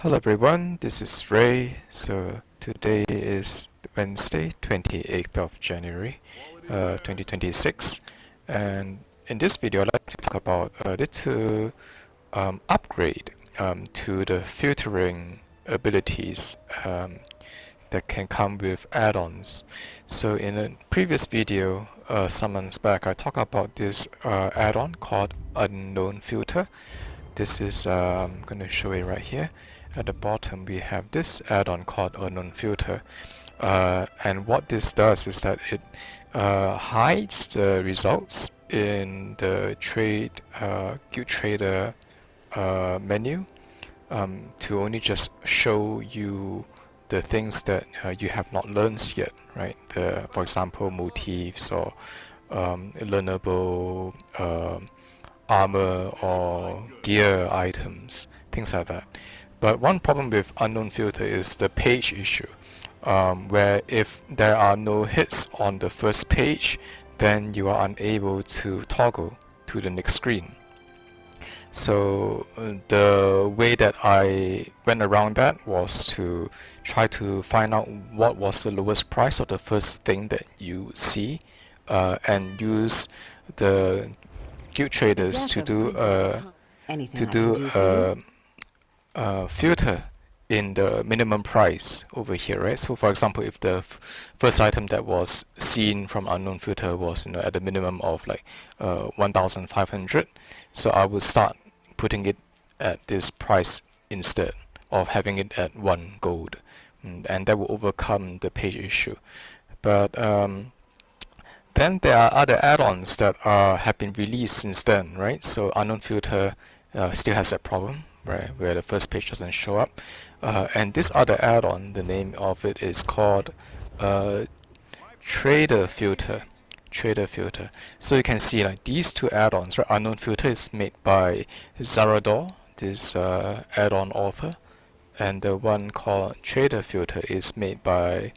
Hello everyone, this is Ray. So today is Wednesday, 28th of January, 2026. And in this video, I'd like to talk about a little upgrade to the filtering abilities that can come with add-ons. So in a previous video, some months back, I talked about this add-on called UnknownFilter. This is, I'm going to show it right here. At the bottom, we have this add-on called UnknownFilter. And what this does is that it hides the results in the Guild Trader menu to only just show you the things that you have not learned yet, right? For example, motifs or learnable armor or gear items, things like that. But one problem with UnknownFilter is the page issue, where if there are no hits on the first page, then you are unable to toggle to the next screen. So the way that I went around that was to try to find out what was the lowest price of the first thing that you see, and use the guild traders to do filter in the minimum price over here, right? So for example, if the first item that was seen from UnknownFilter was at the minimum of like 1,500, so I would start putting it at this price instead of having it at 1 gold, and that will overcome the page issue. But then there are other add-ons that have been released since then, right? So UnknownFilter still has that problem, right, where the first page doesn't show up. And this other add-on, the name of it is called Trader Filter. So you can see like these two add-ons, right? UnknownFilter is made by Zarador, this add-on author, and the one called Trader Filter is made by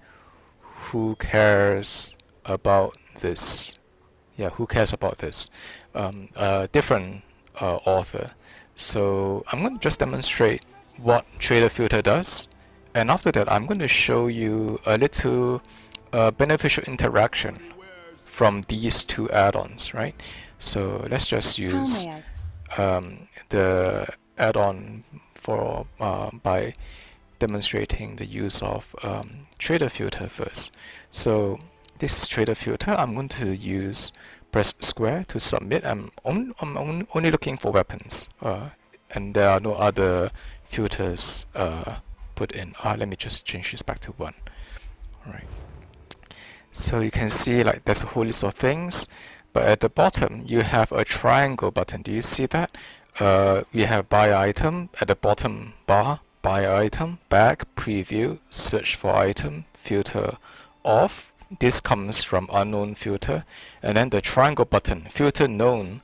Who Cares About This? Yeah, Who Cares About This? A different author. So I'm going to just demonstrate what Trader Filter does, and after that I'm going to show you a little beneficial interaction from these two add-ons, right? So let's just use the add-on for by demonstrating the use of Trader Filter first. So this Trader Filter, I'm going to press square to submit. I'm only looking for weapons, and there are no other filters put in. Let me just change this back to 1. All right. So you can see like there's a whole list of things, but at the bottom you have a triangle button. Do you see that? We have buy item at the bottom bar, buy item, back, preview, search for item, filter off. This comes from UnknownFilter, and then the triangle button, filter known.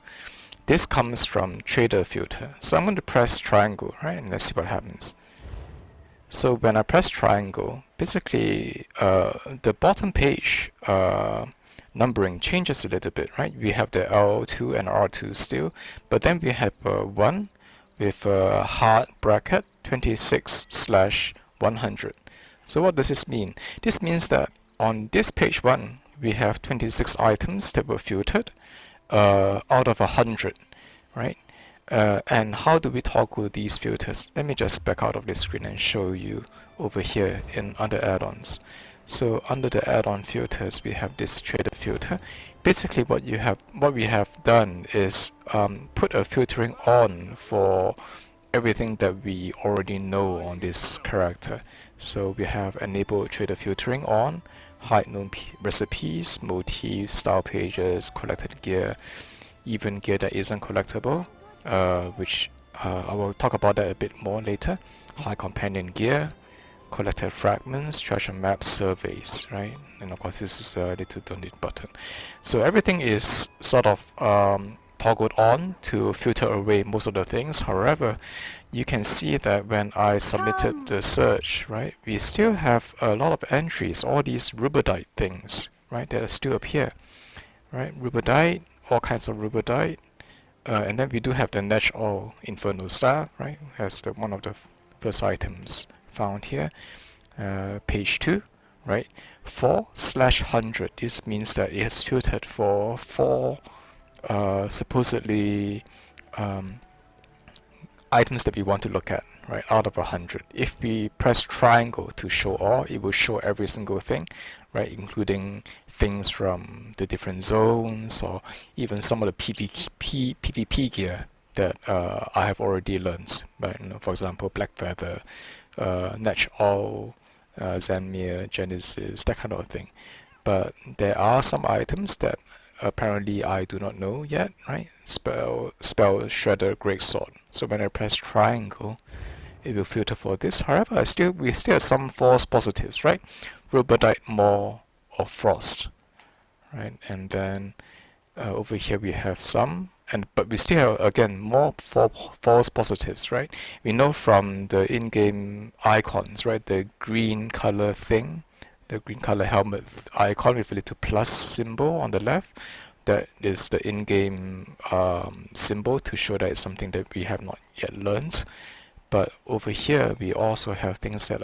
This comes from Trader Filter. So I'm going to press triangle, right? And let's see what happens. So when I press triangle, basically the bottom page numbering changes a little bit, right? We have the L2 and R2 still, but then we have 1 with a hard bracket 26/100. So what does this mean? This means that on this page 1, we have 26 items that were filtered out of 100, right? And how do we toggle these filters? Let me just back out of this screen and show you over here under add-ons. So under the add-on filters, we have this Trader Filter. Basically, what we have done is put a filtering on for everything that we already know on this character. So we have enabled Trader Filtering on, hide known recipes, motifs, style pages, collected gear, even gear that isn't collectible, which I will talk about that a bit more later. High companion gear, collected fragments, treasure maps, surveys, right? And of course, this is a little donate button. So everything is sort of toggled on to filter away most of the things. However, you can see that when I submitted the search, right, we still have a lot of entries, all these rubedite things, right, that still appear, right? Rubedite, all kinds of rubedite. And then we do have the Netch All Inferno Staff, right? As one of the first items found here, page 2, right? 4/100. This means that it has filtered for 4 supposedly items that we want to look at, right, out of 100. If we press triangle to show all, it will show every single thing, right, including things from the different zones or even some of the PvP gear that I have already learned. But, for example, Black Feather, Natch All, Zanmir, Genesis, that kind of thing. But there are some items that apparently I do not know yet, right? Spell Shredder Greatsword. So when I press triangle, it will filter for this. However, we still have some false positives, right? Robotite, Maw, or Frost, right? And then over here we have some, but we still have again more false positives, right? We know from the in-game icons, right? The green color thing, the green color helmet icon with a little plus symbol on the left. That is the in-game symbol to show that it's something that we have not yet learned. But over here, we also have things that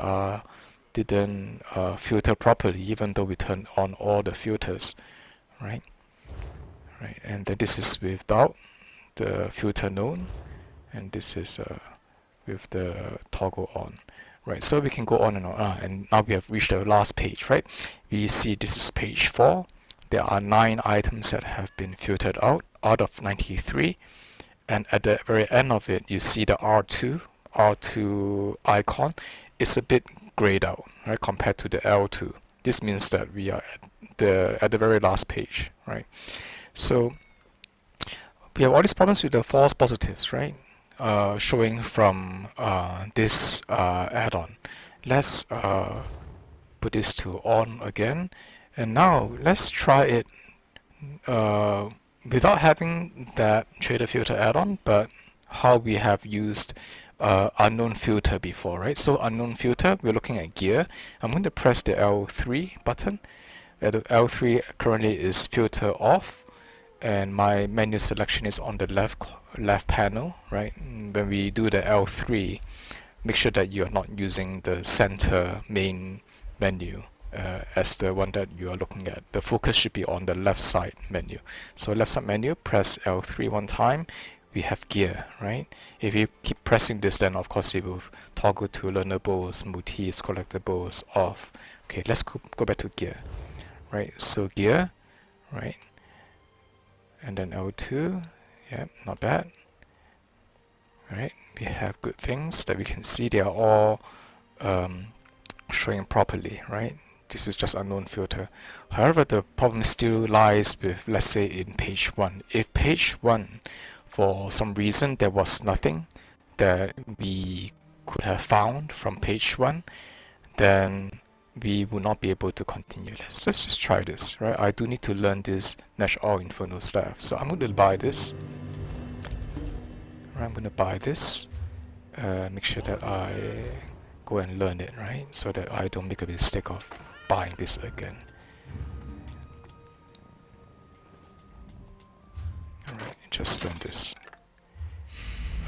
didn't filter properly, even though we turned on all the filters, right? Right, and this is without the filter known, and this is with the toggle on. Right, so we can go on and on, and now we have reached the last page, right? We see this is page 4. There are 9 items that have been filtered out of 93, and at the very end of it, you see the R2 icon is a bit grayed out, right, compared to the L2. This means that we are at the very last page, right? So we have all these problems with the false positives, right? Showing from this add-on. Let's put this to on again, and now let's try it without having that shader filter add-on, but how we have used UnknownFilter before, right? So UnknownFilter, we're looking at gear. I'm going to press the L3 button. The L3 currently is filter off, and my menu selection is on the left panel, right? When we do the L3, make sure that you are not using the center main menu as the one that you are looking at. The focus should be on the left side menu. So left side menu, press L3 one time. We have gear, right? If you keep pressing this, then of course it will toggle to learnables, multis, collectibles, off. Okay, let's go back to gear, right? So gear, right? And then L2, yeah, not bad. All right, we have good things that we can see. They are all showing properly, right? This is just UnknownFilter. However, the problem still lies with, let's say, in page 1. If page 1, for some reason, there was nothing that we could have found from page 1, then we will not be able to continue. Let's just try this, right? I do need to learn this Nash All Inferno stuff. So I'm going to buy this. Right, I'm going to buy this. Make sure that I go and learn it, right? So that I don't make a mistake of buying this again. Alright, just learn this.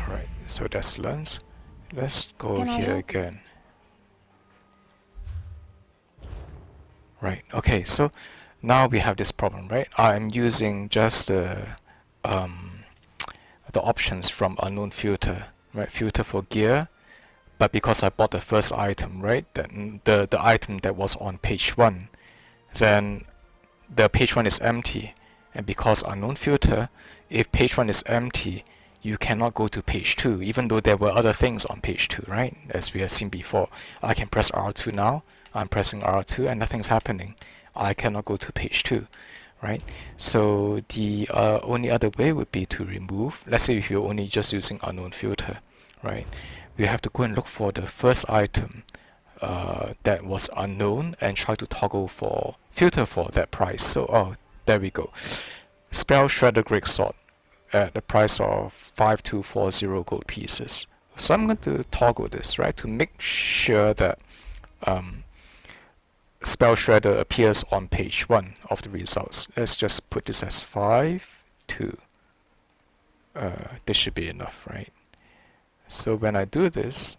Alright, so that's learned. Let's go here again. Right, okay, so now we have this problem, right? I'm using just the options from UnknownFilter, right? Filter for gear, but because I bought the first item, right? Then the item that was on page 1, then the page 1 is empty, and because UnknownFilter, if page 1 is empty, you cannot go to page 2, even though there were other things on page 2, right? As we have seen before. I can press R2 now. I'm pressing R2 and nothing's happening. I cannot go to page 2, right? So the only other way would be to remove. Let's say if you're only just using UnknownFilter, right? We have to go and look for the first item that was unknown and try to toggle for filter for that price. So there we go. Spell Shredder Greatsword at the price of 5240 gold pieces. So I'm going to toggle this, right, to make sure that Spell Shredder appears on page 1 of the results. Let's just put this as 5, 2. This should be enough, right? So when I do this,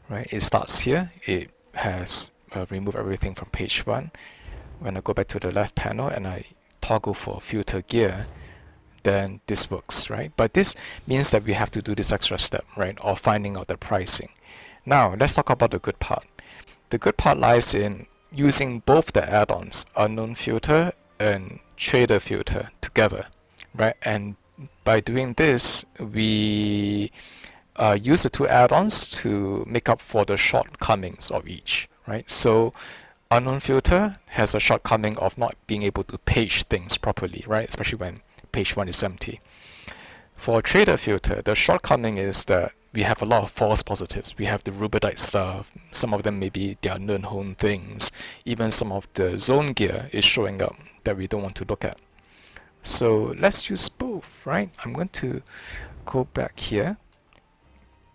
right? It starts here. It has removed everything from page 1. When I go back to the left panel and I toggle for filter gear, then this works, right? But this means that we have to do this extra step, right, of finding out the pricing. Now, let's talk about the good part. The good part lies in using both the add-ons, UnknownFilter and TraderFilter together, right? And by doing this, we use the two add-ons to make up for the shortcomings of each, right? So UnknownFilter has a shortcoming of not being able to page things properly, right? Especially when page 1 is empty. For TraderFilter, the shortcoming is that we have a lot of false positives. We have the rubedite stuff. Some of them maybe they are known things. Even some of the zone gear is showing up that we don't want to look at. So let's use both, right? I'm going to go back here,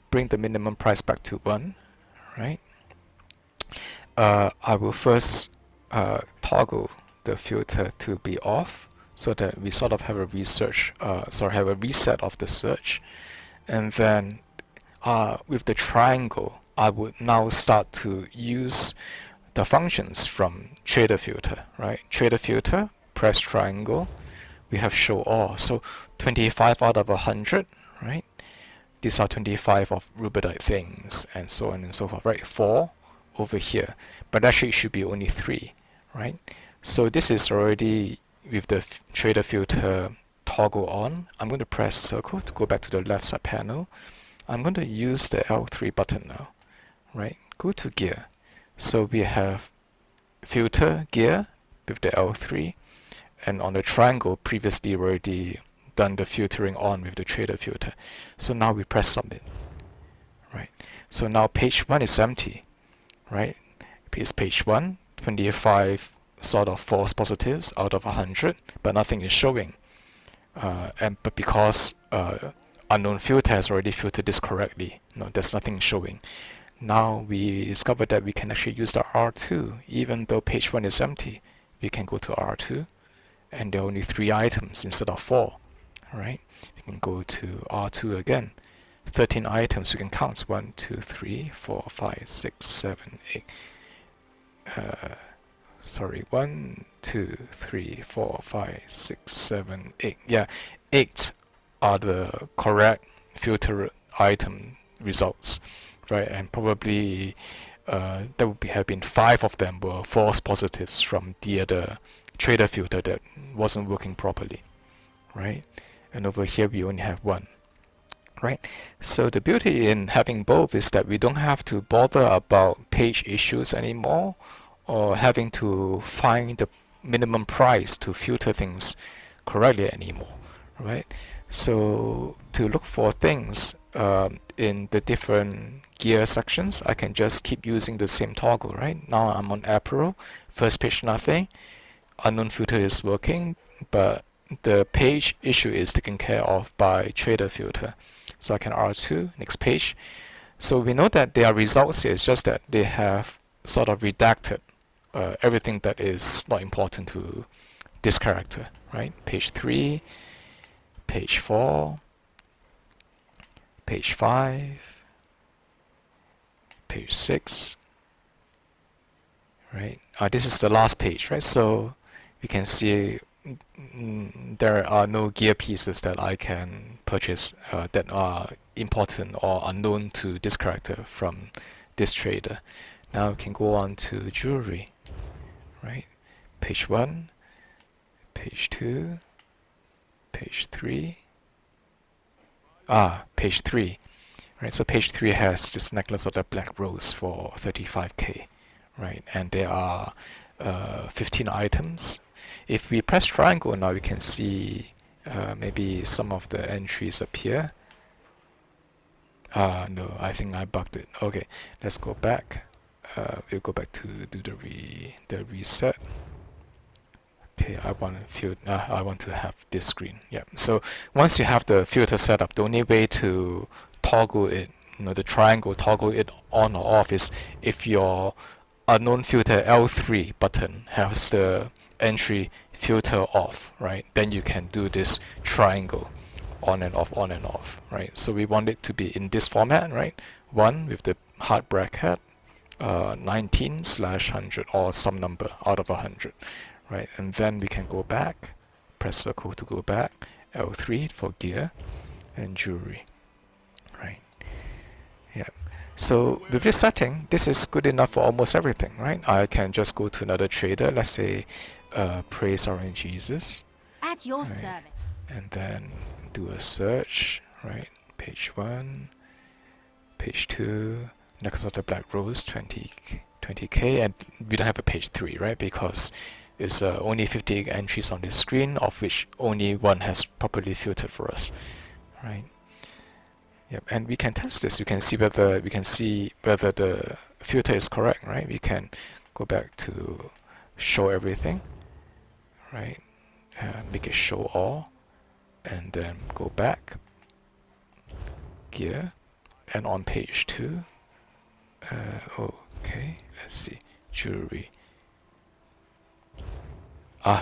bring the minimum price back to 1, right? I will first toggle the filter to be off so that we sort of have a have a reset of the search. And then with the triangle, I would now start to use the functions from TraderFilter, right? TraderFilter, press triangle, we have show all. So 25 out of 100, right? These are 25 of rubedite things, and so on and so forth, right? 4 over here, but actually it should be only 3, right? So this is already with the TraderFilter toggle on. I'm going to press circle to go back to the left side panel. I'm going to use the L3 button now, right? Go to gear. So we have filter gear with the L3, and on the triangle previously already done the filtering on with the TraderFilter. So now we press submit, right? So now page 1 is empty, right? It's page 1, 25 sort of false positives out of 100, but nothing is showing. But because UnknownFilter has already filtered this correctly, no, there's nothing showing. Now we discovered that we can actually use the R2, even though page 1 is empty. We can go to R2, and there are only 3 items instead of 4, right? We can go to R2 again. 13 items, we can count 1, 2, 3, 4, 5, 6, 7, 8. 1, 2, 3, 4, 5, 6, 7, 8. Yeah, 8 are the correct filter item results, right? And probably there would have been 5 of them were false positives from the other TraderFilter that wasn't working properly, right? And over here we only have 1, right? So the beauty in having both is that we don't have to bother about page issues anymore, or having to find the minimum price to filter things correctly anymore, right? So to look for things in the different gear sections, I can just keep using the same toggle, right? Now I'm on Apparel, first page nothing, UnknownFilter is working, but the page issue is taken care of by TraderFilter. So I can R2, next page. So we know that there are results here, it's just that they have sort of redacted everything that is not important to this character, right? Page 3, page 4, page 5, page 6, right? This is the last page, right? So you can see there are no gear pieces that I can purchase that are important or unknown to this character from this trader. Now we can go on to jewelry, right? Page 1, page 2, page 3. Page 3, right? So page 3 has this necklace of the black rose for 35k, right? And there are 15 items. If we press triangle now, we can see maybe some of the entries appear. No, I think I bugged it. Okay, let's go back. We'll go back to do the reset. Okay, I want to have this screen. Yeah. So once you have the filter set up, the only way to toggle it, the triangle toggle it on or off is if your UnknownFilter L3 button has the entry filter off, right? Then you can do this triangle on and off, right? So we want it to be in this format, right? 1 with the hard bracket 19/100 or some number out of 100, right? And then we can go back, press circle to go back, L3 for gear, and jewelry, right? Yeah. So with this setting, this is good enough for almost everything, right? I can just go to another trader, let's say Praise Orange Jesus, At your right? service. And then do a search, right? Page 1, page 2, next of the Black Rose 20K, and we don't have a page 3, right? Because it's only 58 entries on this screen, of which only one has properly filtered for us, right? Yep, and we can test this. We can see whether the filter is correct, right? We can go back to show everything, right? Make it show all, and then go back, gear, and on page 2. Okay, let's see, jewelry.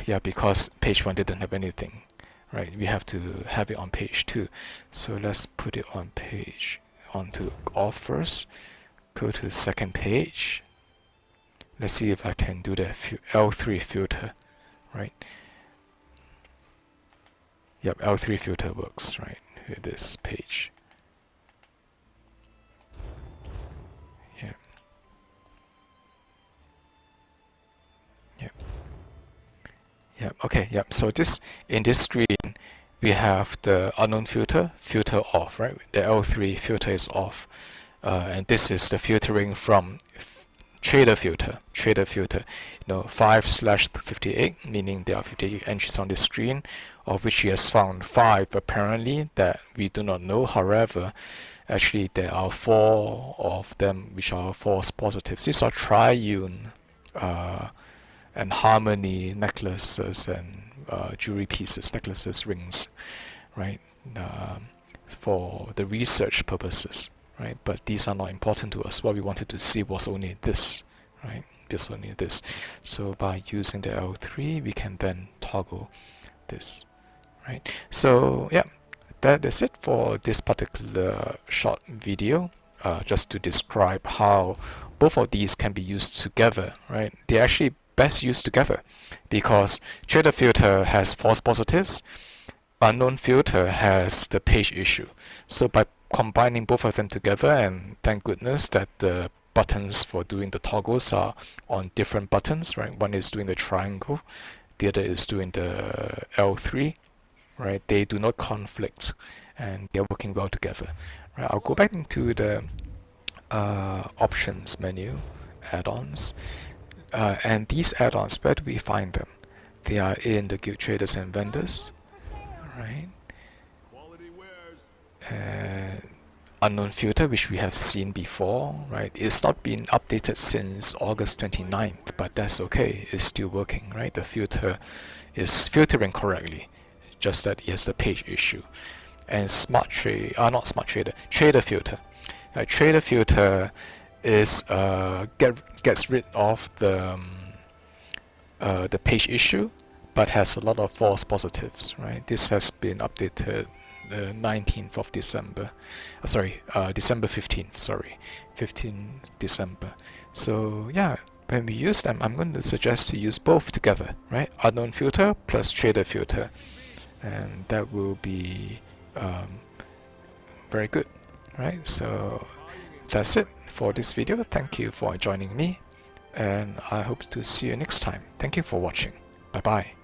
Yeah, because page 1 didn't have anything, right? We have to have it on page 2. So let's put it onto off first. Go to the second page. Let's see if I can do the L3 filter, right? Yep, L3 filter works, right? With this page. Yep. Yep. Yep. Okay. Yep. So in this screen, we have the unknown filter off, right? The L3 filter is off, and this is the filtering from trader filter, 5/58, meaning there are 58 entries on the screen, of which he has found 5 apparently that we do not know. However, actually there are 4 of them which are false positives. These are triune and harmony necklaces and jewelry pieces, necklaces, rings, right? For the research purposes, right? But these are not important to us. What we wanted to see was only this, right? Just only this. So by using the L3, we can then toggle this, right? So yeah, that is it for this particular short video, just to describe how both of these can be used together, right? They're actually best used together because trader filter has false positives, unknown filter has the page issue. So by combining both of them together, and thank goodness that the buttons for doing the toggles are on different buttons, right? One is doing the triangle, the other is doing the L3, right? They do not conflict and they're working well together. Right? I'll go back into the options menu, add-ons, and these add-ons, where do we find them? They are in the Guild Traders and Vendors, right? Unknown filter, which we have seen before, right? It's not been updated since August 29th, but that's okay. It's still working, right? The filter is filtering correctly, just that it has the page issue. And trader filter. Trader filter is gets rid of the page issue, but has a lot of false positives, right? This has been updated the 19th of December. December 15th. 15th December. So yeah, when we use them, I'm going to suggest to use both together, right? Unknown filter plus trader filter, and that will be very good, right? So that's it for this video. Thank you for joining me, and I hope to see you next time. Thank you for watching. Bye bye.